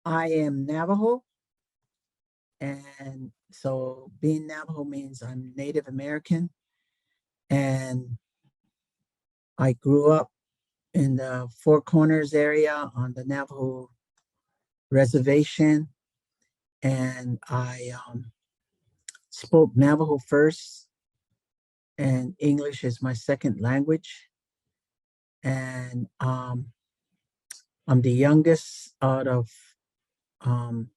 I am Navajo, and so being Navajo means I'm Native American, and I grew up in the Four Corners area on the Navajo reservation, and I spoke Navajo first, and English is my second language, and I'm the youngest out of um,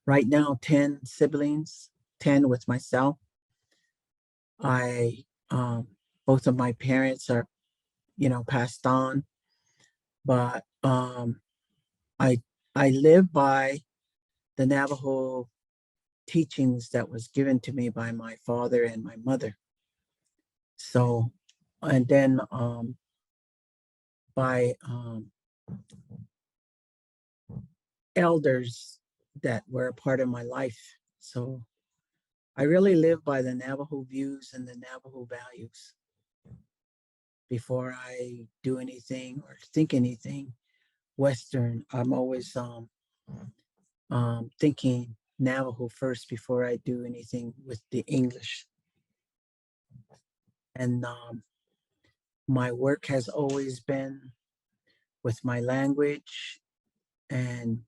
right now 10 siblings, 10 with myself. I both of my parents are passed on, but I I live by the Navajo teachings that was given to me by my father and my mother. So, and then by elders that were a part of my life. So I really live by the Navajo views and the Navajo values before I do anything or think anything Western. I'm always thinking Navajo first before I do anything with the English. And my work has always been with my language and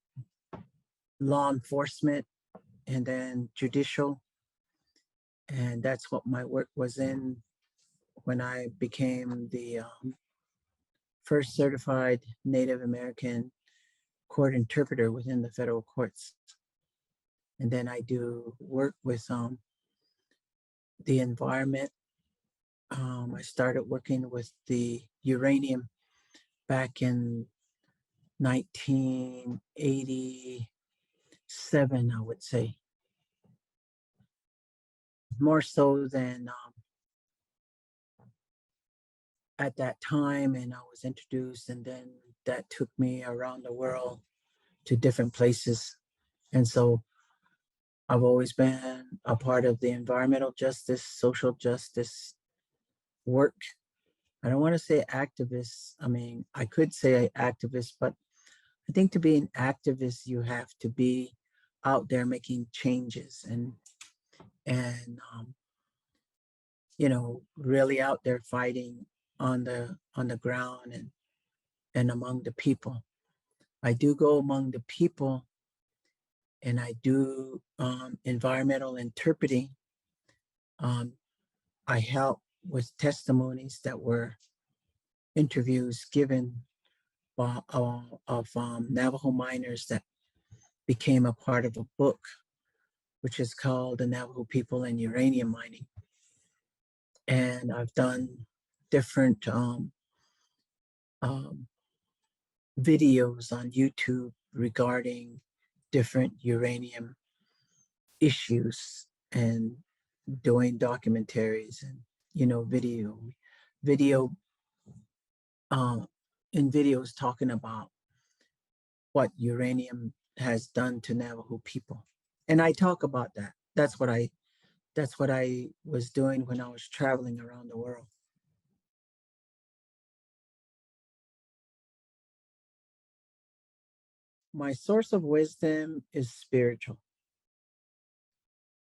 law enforcement and then judicial. And that's what my work was in when I became the first certified Native American court interpreter within the federal courts. And then I do work with the environment. I started working with the uranium back in 1987, I would say, more so than at that time. And I was introduced, and then that took me around the world to different places. And so I've always been a part of the environmental justice, social justice work. I don't want to say activist. I mean, I could say activist, but I think to be an activist, you have to be out there making changes and really out there fighting on the ground and among the people. I do go among the people, and I do environmental interpreting. Um, I help with testimonies that were interviews given of Navajo miners that became a part of a book, which is called The Navajo People and Uranium Mining. And I've done different um, videos on YouTube regarding different uranium issues and doing documentaries and video uh, in videos talking about what uranium has done to Navajo people. And I talk about that. That's what I was doing when I was traveling around the world. My source of wisdom is spiritual.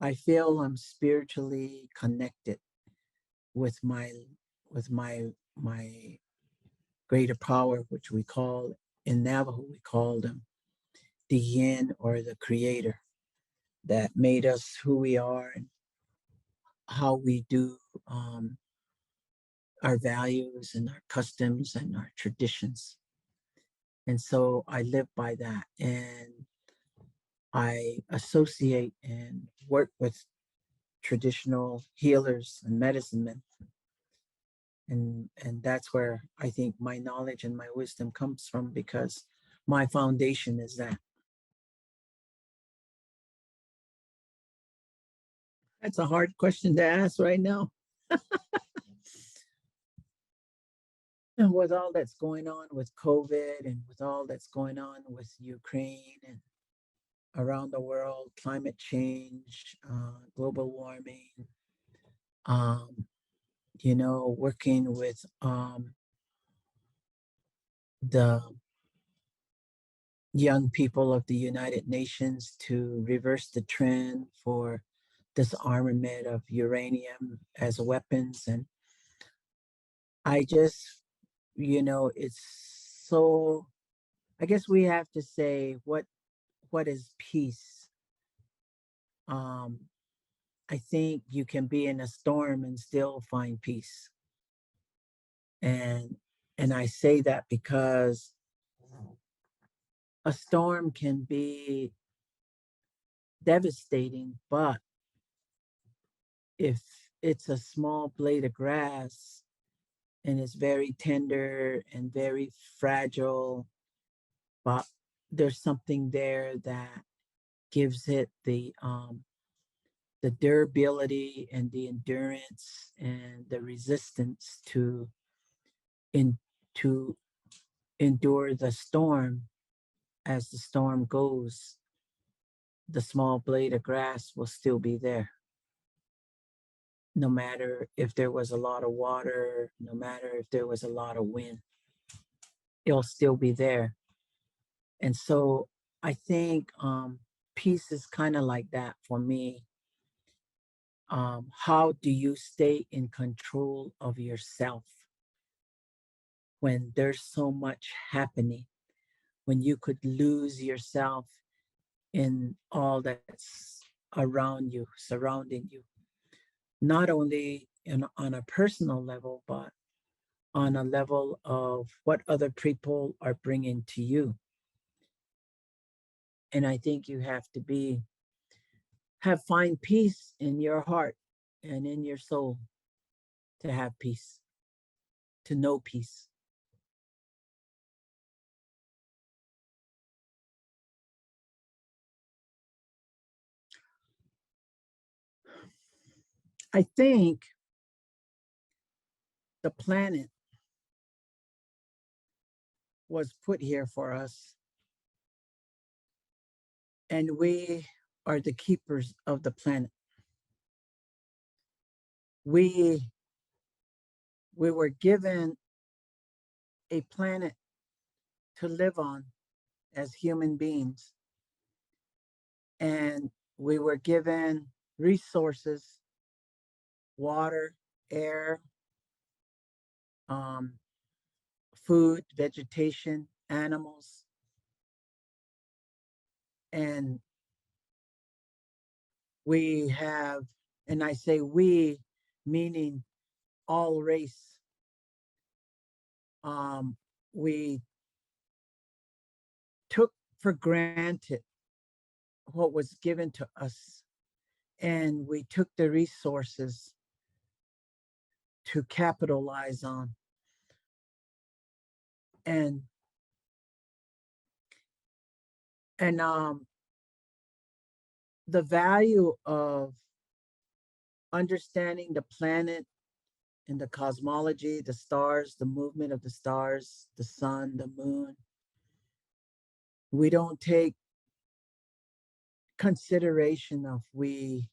I feel I'm spiritually connected with my greater power, which we call in Navajo, we call them the yin or the creator that made us who we are and how we do our values and our customs and our traditions. And so I live by that. And I associate and work with traditional healers and medicine men. And that's where I think my knowledge and my wisdom comes from, because my foundation is that. That's a hard question to ask right now. And with all that's going on with COVID and with all that's going on with Ukraine and around the world, climate change, global warming, um, working with the young people of the United Nations to reverse the trend for disarmament of uranium as weapons. And I just, it's so, I guess we have to say what is peace. Um, I think you can be in a storm and still find peace. And I say that because a storm can be devastating, but if it's a small blade of grass and it's very tender and very fragile, but there's something there that gives it the durability and the endurance and the resistance in to endure the storm. As the storm goes, the small blade of grass will still be there. No matter if there was a lot of water, no matter if there was a lot of wind, it'll still be there. And so I think peace is kind of like that for me. How do you stay in control of yourself when there's so much happening, when you could lose yourself in all that's around you, surrounding you, not only on a personal level, but on a level of what other people are bringing to you. And I think you have to find peace in your heart and in your soul to have peace, to know peace. I think the planet was put here for us, and we are the keepers of the planet. We we were given a planet to live on as human beings, and we were given resources, water, air, um, food, vegetation, animals, and we have, and I say we, meaning all race. We took for granted what was given to us, and we took the resources to capitalize on. And and the value of understanding the planet and the cosmology, the stars, the movement of the stars, the sun, the moon, we don't take consideration of. We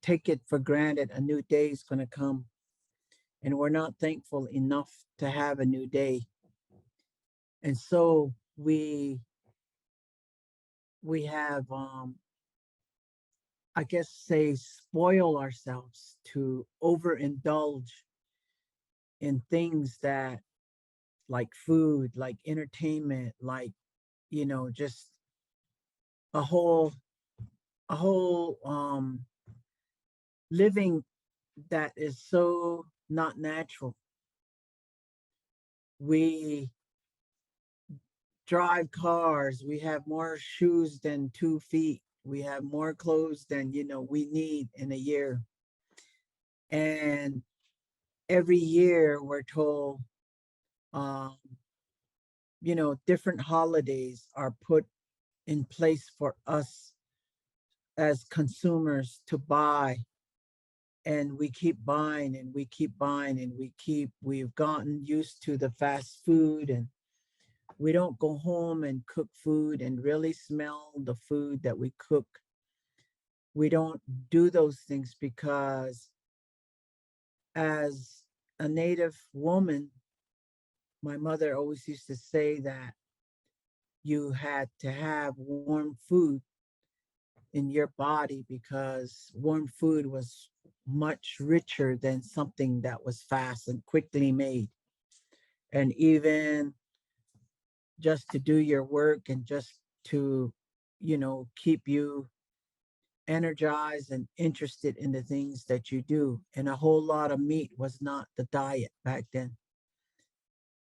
take it for granted a new day is going to come, and we're not thankful enough to have a new day. And so we have I guess say spoil ourselves to overindulge in things that, like food, like entertainment, like, just a whole living that is so not natural. We drive cars, we have more shoes than 2 feet, we have more clothes than we need in a year. And every year we're told, um, different holidays are put in place for us as consumers to buy, and we keep buying and we keep buying and we've gotten used to the fast food, and we don't go home and cook food and really smell the food that we cook. We don't do those things because, as a Native woman, my mother always used to say that you had to have warm food in your body because warm food was much richer than something that was fast and quickly made. And even just to do your work and just to, keep you energized and interested in the things that you do. And a whole lot of meat was not the diet back then.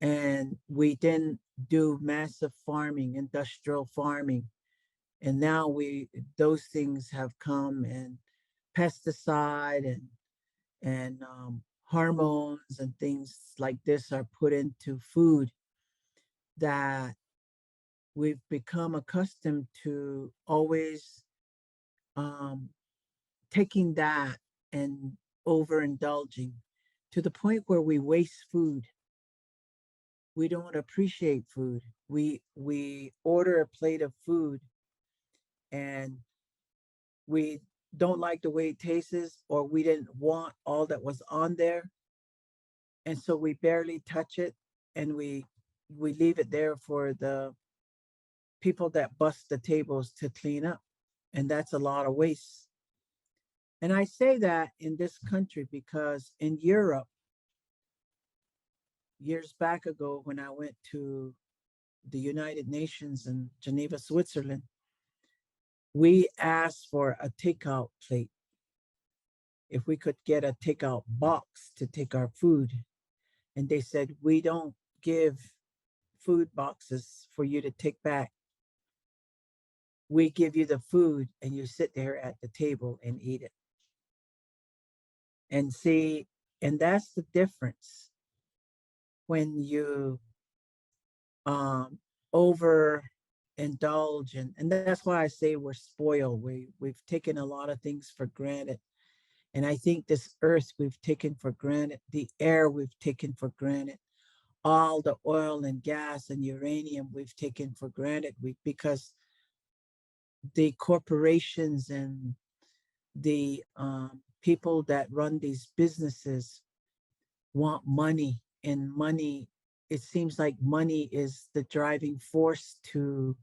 And we didn't do massive farming, industrial farming. And now those things have come, and pesticide and hormones and things like this are put into food that we've become accustomed to always um, taking that and overindulging to the point where we waste food. We don't appreciate food. We order a plate of food and we don't like the way it tastes, or we didn't want all that was on there, and so we barely touch it, and we leave it there for the people that bust the tables to clean up, and that's a lot of waste. And I say that in this country because in Europe, years back ago, when I went to the United Nations in Geneva, Switzerland, we asked for a takeout plate, if we could get a takeout box to take our food. And they said, we don't give food boxes for you to take back. We give you the food and you sit there at the table and eat it. And see, and that's the difference when you um overindulge, and that's why I say we're spoiled. We've taken a lot of things for granted. And I think this earth we've taken for granted, the air we've taken for granted, all the oil and gas and uranium we've taken for granted, because the corporations and the people that run these businesses want money, and money, it seems like money is the driving force to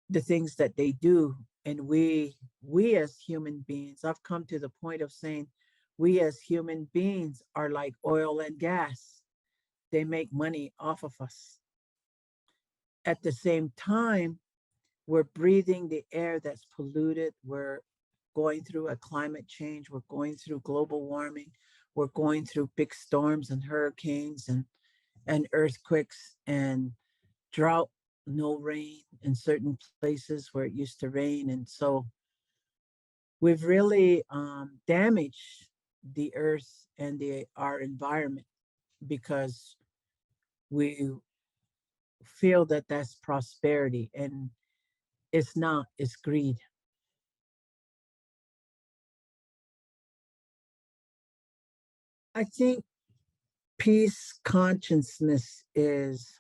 the things that they do. And we as human beings, I've come to the point of saying, we as human beings are like oil and gas. They make money off of us. At the same time, we're breathing the air that's polluted. We're going through a climate change. We're going through global warming. We're going through big storms and hurricanes and earthquakes and drought, no rain in certain places where it used to rain. And so we've really damaged the earth and our environment because we feel that that's prosperity, and it's not, it's greed. I think peace consciousness is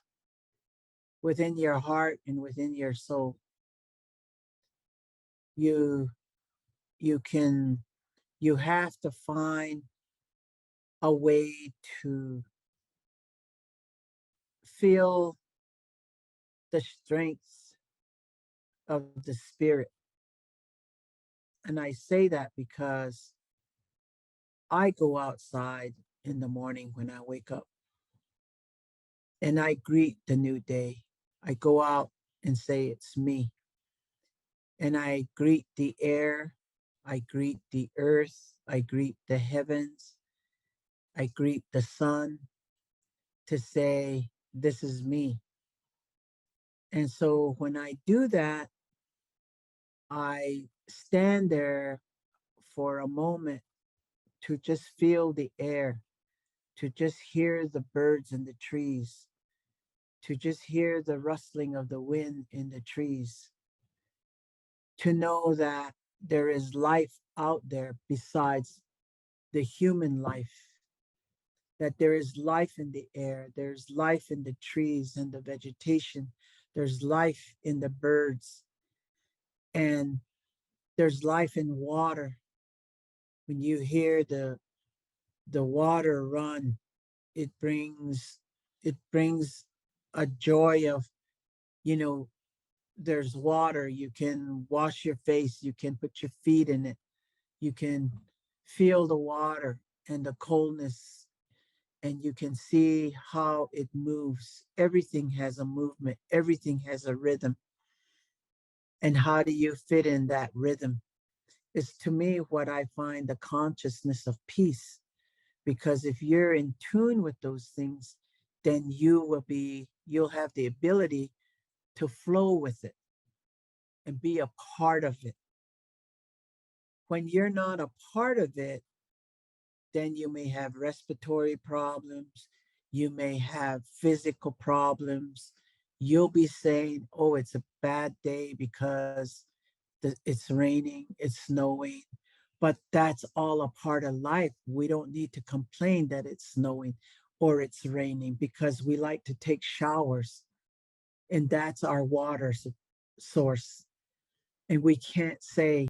within your heart and within your soul. You you can you have to find a way to feel the strength of the spirit. And I say that because I go outside in the morning when I wake up and I greet the new day. I go out and say, it's me. And I greet the air, I greet the earth, I greet the heavens, I greet the sun to say, this is me. And so when I do that, I stand there for a moment to just feel the air, to just hear the birds in the trees, to just hear the rustling of the wind in the trees, to know that there is life out there besides the human life, that there is life in the air, there's life in the trees and the vegetation, there's life in the birds, and there's life in water. When you hear the water run, it brings it brings a joy of You know, there's water. You can wash your face. You can put your feet in it. You can feel the water and the coldness, and you can see how it moves. Everything has a movement, everything has a rhythm. And how do you fit in that rhythm? Is to me what I find the consciousness of peace. Because if you're in tune with those things, then you'll have the ability to flow with it and be a part of it. When you're not a part of it, then you may have respiratory problems, you may have physical problems. You'll be saying, oh, it's a bad day because it's raining, it's snowing. But that's all a part of life. We don't need to complain that it's snowing or it's raining because we like to take showers, and that's our water source. And we can't say